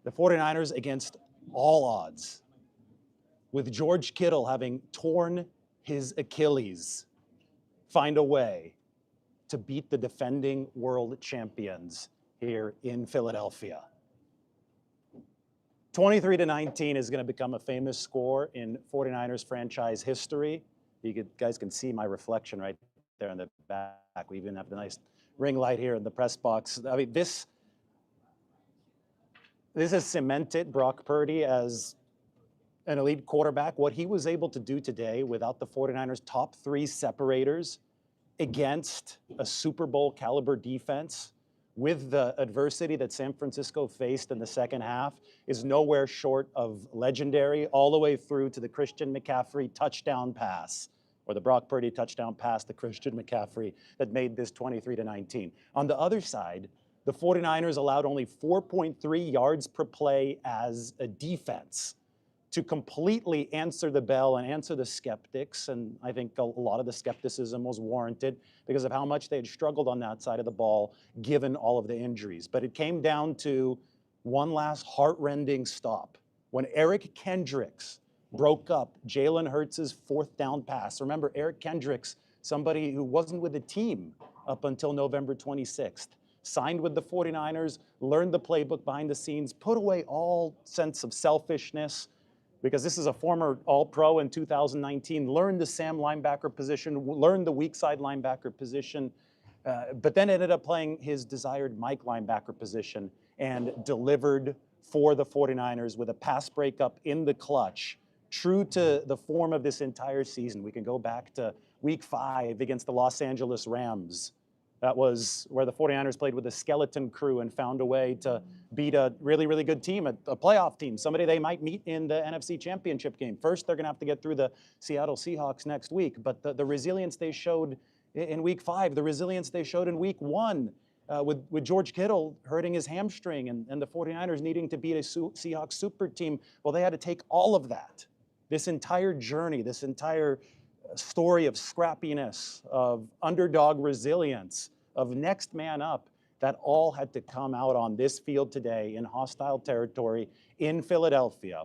The 49ers, against all odds, with George Kittle having torn his Achilles, find a way to beat the defending world champions here in Philadelphia. 23-19 is going to become a famous score in 49ers franchise history. You guys can see my reflection right there in the back. We even have the nice ring light here in the press box. I mean, this has cemented Brock Purdy as an elite quarterback. What he was able to do today without the 49ers' top three separators against a Super Bowl caliber defense, with the adversity that San Francisco faced in the second half, is nowhere short of legendary, all the way through to the Christian McCaffrey touchdown pass, or the Brock Purdy touchdown pass to Christian McCaffrey that made this 23-19. On the other side, the 49ers allowed only 4.3 yards per play as a defense to completely answer the bell and answer the skeptics. And I think a lot of the skepticism was warranted because of how much they had struggled on that side of the ball, given all of the injuries. But it came down to one last heart-rending stop when Eric Kendricks broke up Jalen Hurts' fourth down pass. Remember, Eric Kendricks, somebody who wasn't with the team up until November 26th, signed with the 49ers, learned the playbook behind the scenes, put away all sense of selfishness, because this is a former All-Pro in 2019, learned the Sam linebacker position, learned the weak side linebacker position, but then ended up playing his desired Mike linebacker position and delivered for the 49ers with a pass breakup in the clutch, true to the form of this entire season. We can go back to week 5 against the Los Angeles Rams. That was where the 49ers played with a skeleton crew and found a way to beat a really, really good team, a playoff team, somebody they might meet in the NFC Championship game. First, they're going to have to get through the Seattle Seahawks next week. But the resilience they showed in week 5, the resilience they showed in week 1, with George Kittle hurting his hamstring and the 49ers needing to beat a Seahawks super team, well, they had to take all of that, this entire journey, this entire story of scrappiness, of underdog resilience, of next man up, that all had to come out on this field today in hostile territory in Philadelphia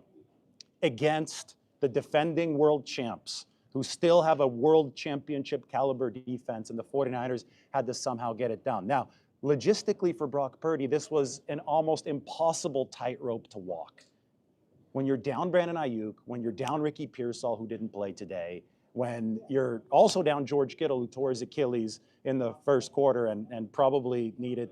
against the defending world champs, who still have a world championship caliber defense, and the 49ers had to somehow get it done. Now, logistically for Brock Purdy, this was an almost impossible tightrope to walk. When you're down Brandon Ayuk, when you're down Ricky Pearsall, who didn't play today, when you're also down George Kittle, who tore his Achilles in the first quarter and probably needed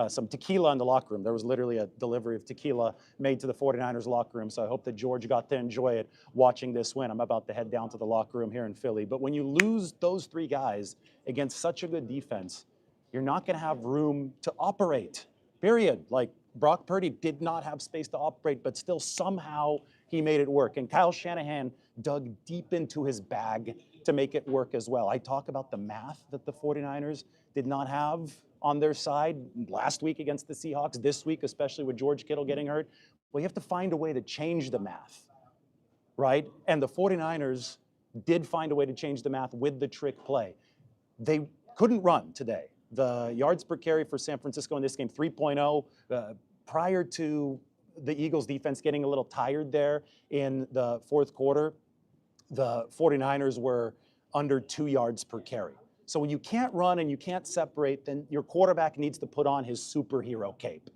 some tequila in the locker room. There was literally a delivery of tequila made to the 49ers locker room, so I hope that George got to enjoy it watching this win. I'm about to head down to the locker room here in Philly. But when you lose those three guys against such a good defense, you're not going to have room to operate, period. Like, Brock Purdy did not have space to operate, but still somehow he made it work. And Kyle Shanahan dug deep into his bag to make it work as well. I talk about the math that the 49ers did not have on their side last week against the Seahawks, this week, especially with George Kittle getting hurt. Well, you have to find a way to change the math, right? And the 49ers did find a way to change the math with the trick play. They couldn't run today. The yards per carry for San Francisco in this game, 3.0. Prior to the Eagles defense getting a little tired there in the fourth quarter, the 49ers were under 2 yards per carry. So when you can't run and you can't separate, then your quarterback needs to put on his superhero cape.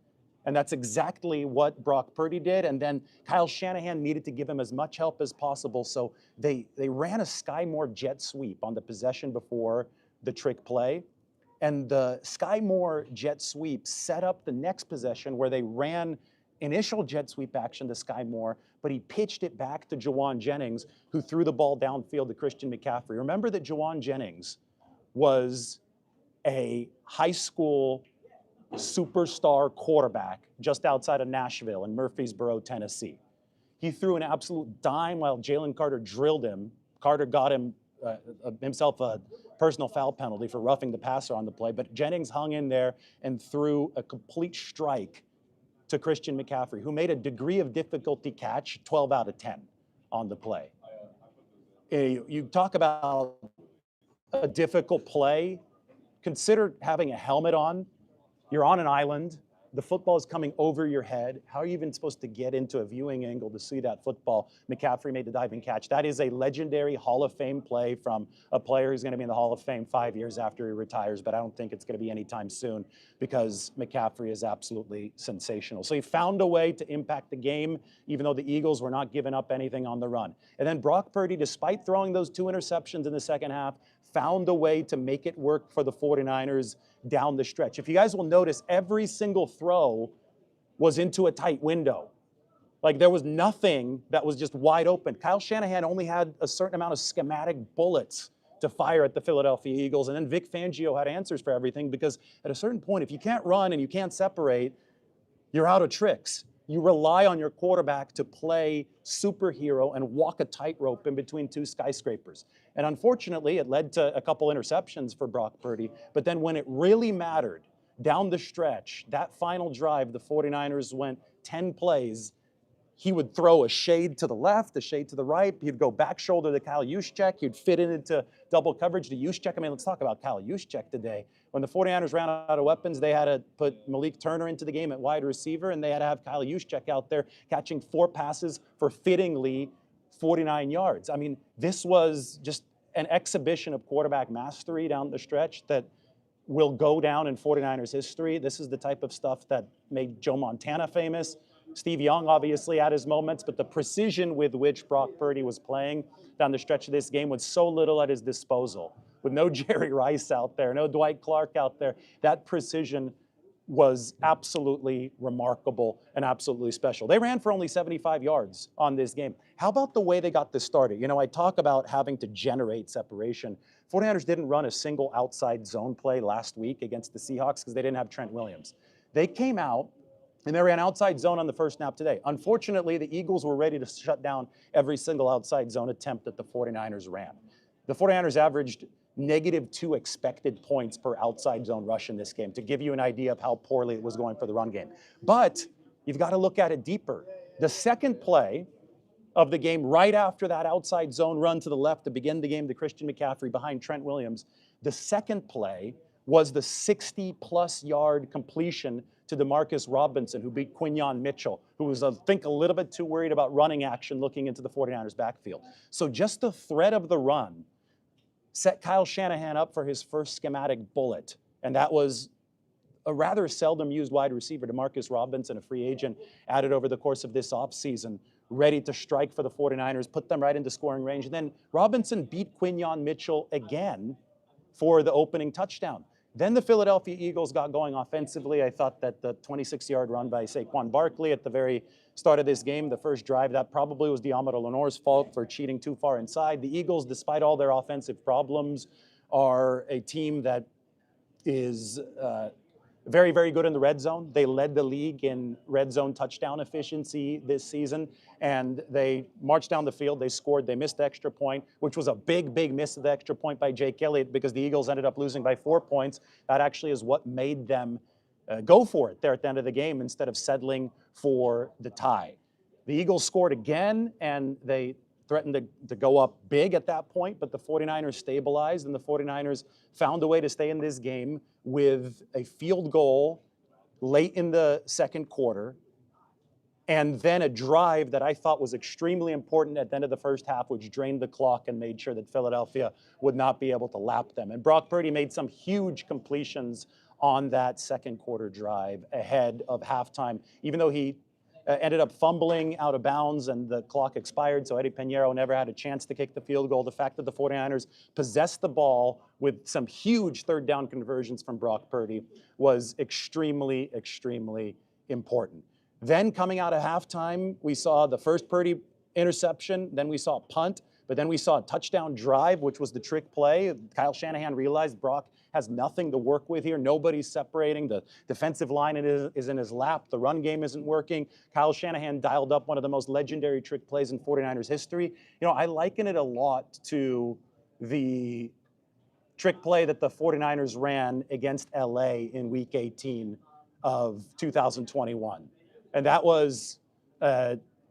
And that's exactly what Brock Purdy did. And then Kyle Shanahan needed to give him as much help as possible. So they ran a Sky Moore jet sweep on the possession before the trick play. And the Sky Moore jet sweep set up the next possession where they ran initial jet sweep action to Sky Moore, but he pitched it back to Jawan Jennings, who threw the ball downfield to Christian McCaffrey. Remember that Jawan Jennings was a high school superstar quarterback just outside of Nashville in Murfreesboro, Tennessee. He threw an absolute dime while Jalen Carter drilled him. Carter got himself a personal foul penalty for roughing the passer on the play, but Jennings hung in there and threw a complete strike to Christian McCaffrey, who made a degree of difficulty catch, 12 out of 10 on the play. You talk about a difficult play. Consider having a helmet on. You're on an island. The football is coming over your head. How are you even supposed to get into a viewing angle to see that football? McCaffrey made the diving catch. That is a legendary Hall of Fame play from a player who's going to be in the Hall of Fame 5 years after he retires, but I don't think it's going to be anytime soon because McCaffrey is absolutely sensational. So he found a way to impact the game, even though the Eagles were not giving up anything on the run. And then Brock Purdy, despite throwing those 2 interceptions in the second half, found a way to make it work for the 49ers down the stretch. If you guys will notice, every single throw was into a tight window. Like there was nothing that was just wide open. Kyle Shanahan only had a certain amount of schematic bullets to fire at the Philadelphia Eagles, and then Vic Fangio had answers for everything because at a certain point, if you can't run and you can't separate, you're out of tricks. You rely on your quarterback to play superhero and walk a tightrope in between 2 skyscrapers. And unfortunately, it led to a couple interceptions for Brock Purdy. But then when it really mattered, down the stretch, that final drive, the 49ers went 10 plays. He would throw a shade to the left, a shade to the right. He'd go back shoulder to Kyle Juszczyk. He'd fit it into double coverage to Juszczyk. I mean, let's talk about Kyle Juszczyk today. When the 49ers ran out of weapons, they had to put Malik Turner into the game at wide receiver, and they had to have Kyle Juszczyk out there catching 4 passes for fittingly 49 yards. I mean, this was just an exhibition of quarterback mastery down the stretch that will go down in 49ers history. This is the type of stuff that made Joe Montana famous. Steve Young obviously had his moments, but the precision with which Brock Purdy was playing down the stretch of this game with so little at his disposal, with no Jerry Rice out there, no Dwight Clark out there, that precision was absolutely remarkable and absolutely special. They ran for only 75 yards on this game. How about the way they got this started? You know, I talk about having to generate separation. 49ers didn't run a single outside zone play last week against the Seahawks because they didn't have Trent Williams. They came out and they ran outside zone on the first snap today. Unfortunately, the Eagles were ready to shut down every single outside zone attempt that the 49ers ran. The 49ers averaged -2 expected points per outside zone rush in this game, to give you an idea of how poorly it was going for the run game. But you've got to look at it deeper. The second play of the game, right after that outside zone run to the left to begin the game to Christian McCaffrey behind Trent Williams, the second play was the 60-plus yard completion to DeMarcus Robinson, who beat Quinyon Mitchell, who was, I think, a little bit too worried about running action looking into the 49ers backfield. So just the threat of the run set Kyle Shanahan up for his first schematic bullet, and that was a rather seldom used wide receiver, DeMarcus Robinson, a free agent added over the course of this offseason, ready to strike for the 49ers, put them right into scoring range. And then Robinson beat Quinyon Mitchell again for the opening touchdown. Then the Philadelphia Eagles got going offensively. I thought that the 26-yard run by Saquon Barkley at the very start of this game, the first drive, that probably was Diamado Lenoir's fault for cheating too far inside. The Eagles, despite all their offensive problems, are a team that is very, very good in the red zone. They led the league in red zone touchdown efficiency this season, and they marched down the field. They scored. They missed the extra point, which was a big, big miss of the extra point by Jake Elliott because the Eagles ended up losing by 4 points. That actually is what made them go for it there at the end of the game instead of settling for the tie. The Eagles scored again, and they threatened to go up big at that point, but the 49ers stabilized, and the 49ers found a way to stay in this game with a field goal late in the second quarter, and then a drive that I thought was extremely important at the end of the first half, which drained the clock and made sure that Philadelphia would not be able to lap them. And Brock Purdy made some huge completions on that second quarter drive ahead of halftime, even though he ended up fumbling out of bounds and the clock expired, so Eddie Pinheiro never had a chance to kick the field goal. The fact that the 49ers possessed the ball with some huge third down conversions from Brock Purdy was extremely, extremely important. Then coming out of halftime, we saw the first Purdy interception, then we saw a punt, but then we saw a touchdown drive, which was the trick play. Kyle Shanahan realized Brock has nothing to work with here. Nobody's separating. The defensive line is in his lap. The run game isn't working. Kyle Shanahan dialed up one of the most legendary trick plays in 49ers history. You know, I liken it a lot to the trick play that the 49ers ran against LA in week 18 of 2021. And that was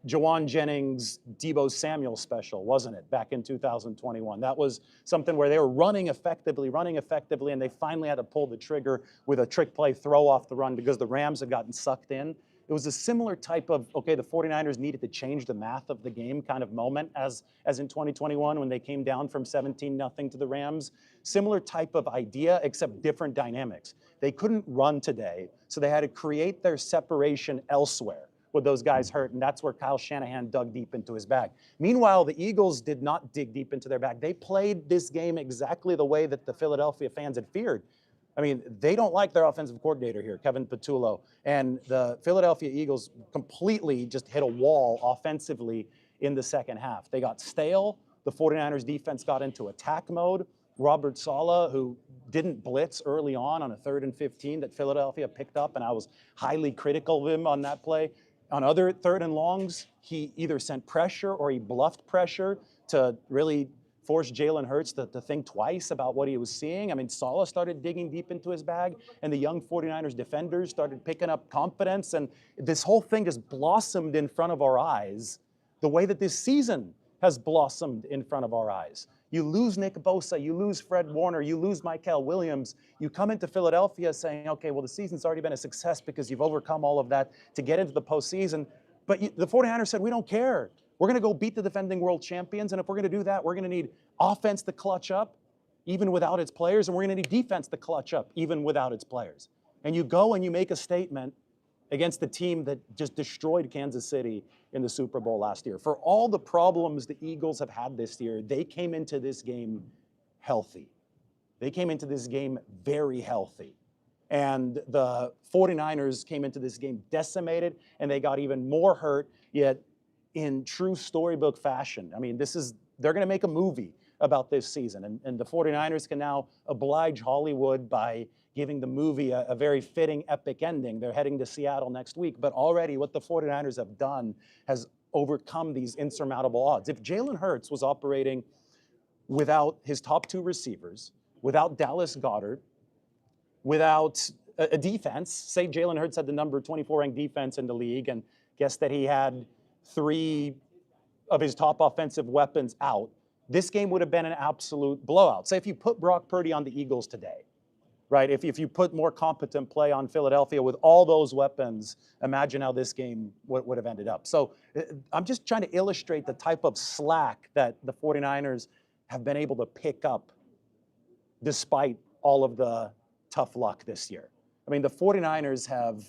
Jawan Jennings, Deebo Samuel special, wasn't it, back in 2021? That was something where they were running effectively, and they finally had to pull the trigger with a trick play throw off the run because the Rams had gotten sucked in. It was a similar type of, okay, the 49ers needed to change the math of the game kind of moment as in 2021 when they came down from 17-0 to the Rams. Similar type of idea, except different dynamics. They couldn't run today, so they had to create their separation elsewhere with those guys hurt, and that's where Kyle Shanahan dug deep into his bag. Meanwhile, the Eagles did not dig deep into their bag. They played this game exactly the way that the Philadelphia fans had feared. I mean, they don't like their offensive coordinator here, Kevin Patullo, and the Philadelphia Eagles completely just hit a wall offensively in the second half. They got stale. The 49ers defense got into attack mode. Robert Saleh, who didn't blitz early on a 3rd and 15 that Philadelphia picked up, and I was highly critical of him on that play. On other 3rd and longs, he either sent pressure or he bluffed pressure to really force Jalen Hurts to think twice about what he was seeing. I mean, Saleh started digging deep into his bag, and the young 49ers defenders started picking up confidence, and this whole thing just blossomed in front of our eyes the way that this season has blossomed in front of our eyes. You lose Nick Bosa, you lose Fred Warner, you lose Mykel Williams. You come into Philadelphia saying, okay, well, the season's already been a success because you've overcome all of that to get into the postseason. But the 49ers said, we don't care. We're going to go beat the defending world champions, and if we're going to do that, we're going to need offense to clutch up, even without its players, and we're going to need defense to clutch up, even without its players. And you go and you make a statement against the team that just destroyed Kansas City in the Super Bowl last year. For all the problems the Eagles have had this year, they came into this game healthy. They came into this game very healthy. And the 49ers came into this game decimated, and they got even more hurt, yet in true storybook fashion. I mean, they're going to make a movie about this season, and the 49ers can now oblige Hollywood by giving the movie a very fitting, epic ending. They're heading to Seattle next week, but already what the 49ers have done has overcome these insurmountable odds. If Jalen Hurts was operating without his top 2 receivers, without Dallas Goedert, without a defense, say Jalen Hurts had the number 24 ranked defense in the league, and guess that he had 3 of his top offensive weapons out, this game would have been an absolute blowout. Say if you put Brock Purdy on the Eagles today, right? If you put more competent play on Philadelphia with all those weapons, imagine how this game would have ended up. So I'm just trying to illustrate the type of slack that the 49ers have been able to pick up despite all of the tough luck this year. I mean, the 49ers have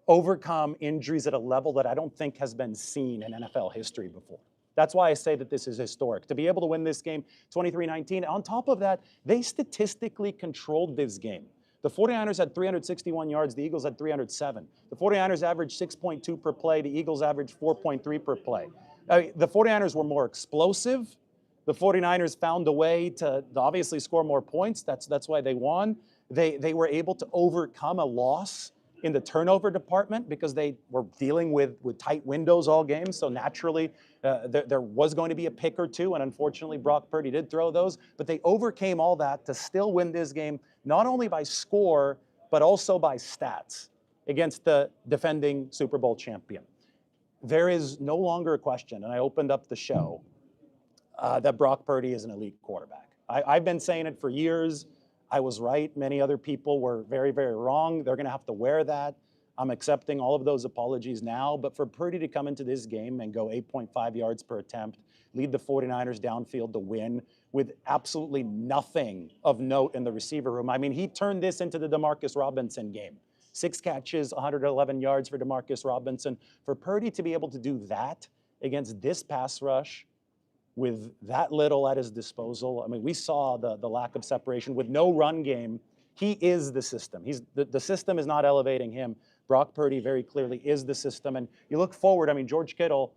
overcome injuries at a level that I don't think has been seen in NFL history before. That's why I say that this is historic. To be able to win this game 23-19, on top of that, they statistically controlled this game. The 49ers had 361 yards, the Eagles had 307. The 49ers averaged 6.2 per play, the Eagles averaged 4.3 per play. The 49ers were more explosive. The 49ers found a way to obviously score more points. That's why they won. They were able to overcome a loss in the turnover department because they were dealing with tight windows all game. So naturally, there was going to be a pick or two, and unfortunately, Brock Purdy did throw those. But they overcame all that to still win this game, not only by score, but also by stats against the defending Super Bowl champion. There is no longer a question, and I opened up the show, that Brock Purdy is an elite quarterback. I've been saying it for years. I was right. Many other people were very, very wrong. They're going to have to wear that. I'm accepting all of those apologies now. But for Purdy to come into this game and go 8.5 yards per attempt, lead the 49ers downfield to win with absolutely nothing of note in the receiver room. I mean, he turned this into the Demarcus Robinson game. 6 catches, 111 yards for Demarcus Robinson. For Purdy to be able to do that against this pass rush, with that little at his disposal. I mean, we saw the lack of separation. With no run game, he is the system. The system is not elevating him. Brock Purdy very clearly is the system. And you look forward, I mean, George Kittle,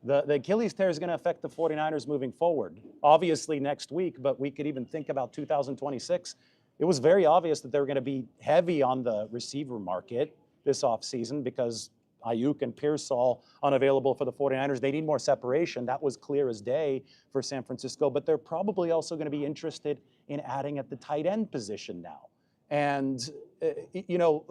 the Achilles tear is going to affect the 49ers moving forward. Obviously next week, but we could even think about 2026. It was very obvious that they were going to be heavy on the receiver market this offseason because Ayuk and Pearsall unavailable for the 49ers. They need more separation. That was clear as day for San Francisco, but they're probably also going to be interested in adding at the tight end position now. And, you know,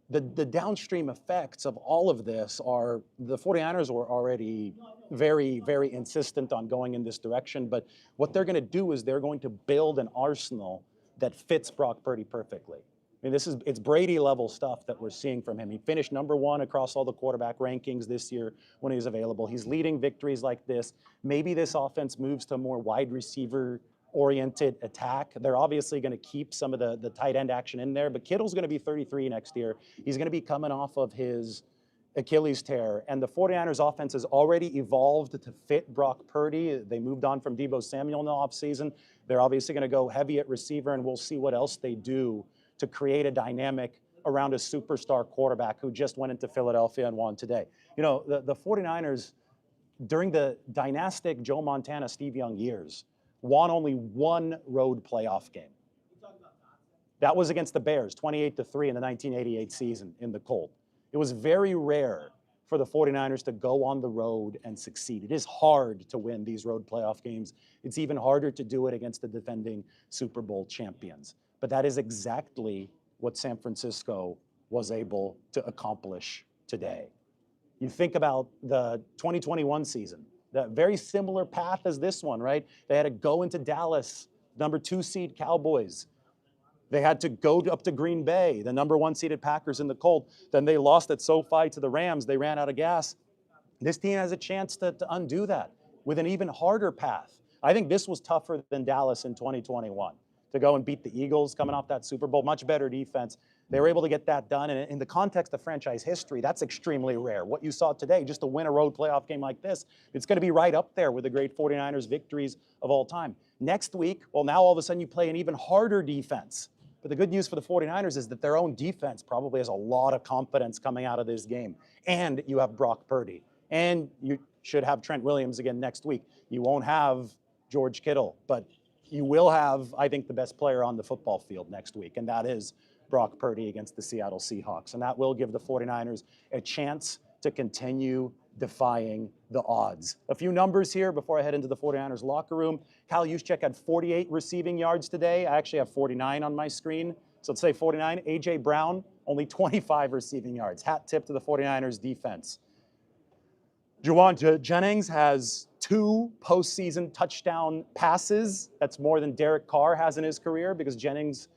the downstream effects of all of this are the 49ers were already very, very insistent on going in this direction. But what they're going to do is they're going to build an arsenal that fits Brock Purdy perfectly. I mean, it's Brady level stuff that we're seeing from him. He finished #1 across all the quarterback rankings this year when he was available. He's leading victories like this. Maybe this offense moves to a more wide receiver oriented attack. They're obviously going to keep some of the tight end action in there, but Kittle's going to be 33 next year. He's going to be coming off of his Achilles tear, and the 49ers offense has already evolved to fit Brock Purdy. They moved on from Deebo Samuel in the offseason. They're obviously going to go heavy at receiver, and we'll see what else they do to create a dynamic around a superstar quarterback who just went into Philadelphia and won today. You know, the 49ers, during the dynastic Joe Montana, Steve Young years, won only one road playoff game. That was against the Bears, 28-3 in the 1988 season in the cold. It was very rare for the 49ers to go on the road and succeed. It is hard to win these road playoff games. It's even harder to do it against the defending Super Bowl champions. But that is exactly what San Francisco was able to accomplish today. You think about the 2021 season, that very similar path as this one, right? They had to go into Dallas, #2 seed Cowboys. They had to go up to Green Bay, the #1 seeded Packers in the cold. Then they lost at SoFi to the Rams. They ran out of gas. This team has a chance to undo that with an even harder path. I think this was tougher than Dallas in 2021 to go and beat the Eagles coming off that Super Bowl. Much better defense. They were able to get that done. And in the context of franchise history, that's extremely rare. What you saw today, just to win a road playoff game like this, it's going to be right up there with the great 49ers victories of all time. Next week, well, now all of a sudden you play an even harder defense. But the good news for the 49ers is that their own defense probably has a lot of confidence coming out of this game. And you have Brock Purdy. And you should have Trent Williams again next week. You won't have George Kittle, but you will have, I think, the best player on the football field next week, and that is Brock Purdy against the Seattle Seahawks. And that will give the 49ers a chance to continue defying the odds. A few numbers here before I head into the 49ers locker room. Kyle Juszczyk had 48 receiving yards today. I actually have 49 on my screen. So let's say 49. A.J. Brown, only 25 receiving yards. Hat tip to the 49ers defense. Juwan Jennings has 2 postseason touchdown passes. That's more than Derek Carr has in his career, because Jennings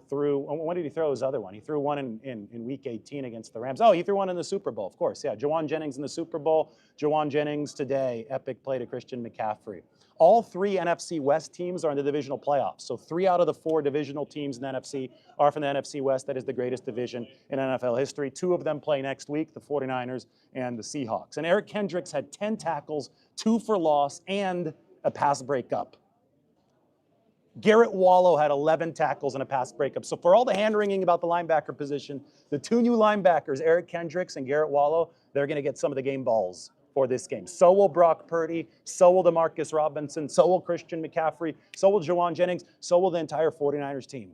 threw, when did he throw his other one? He threw one in week 18 against the Rams. Oh, he threw one in the Super Bowl, of course. Yeah, Juwan Jennings in the Super Bowl. Juwan Jennings today, epic play to Christian McCaffrey. All 3 NFC West teams are in the divisional playoffs. So 3 out of the 4 divisional teams in the NFC are from the NFC West. That is the greatest division in NFL history. 2 of them play next week, the 49ers and the Seahawks. And Eric Kendricks had 10 tackles, 2 for loss, and a pass breakup. Garrett Wallow had 11 tackles and a pass breakup. So for all the hand-wringing about the linebacker position, the 2 new linebackers, Eric Kendricks and Garrett Wallow, they're going to get some of the game balls for this game. So will Brock Purdy, so will DeMarcus Robinson, so will Christian McCaffrey, so will Juwan Jennings, so will the entire 49ers team.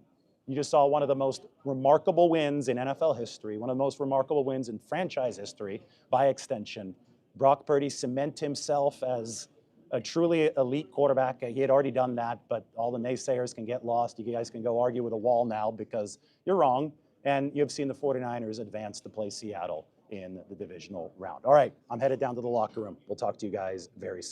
You just saw one of the most remarkable wins in NFL history, one of the most remarkable wins in franchise history by extension. Brock Purdy cement himself as a truly elite quarterback. He had already done that, but all the naysayers can get lost. You guys can go argue with a wall now because you're wrong. And you've seen the 49ers advance to play Seattle in the divisional round. All right, I'm headed down to the locker room. We'll talk to you guys very soon.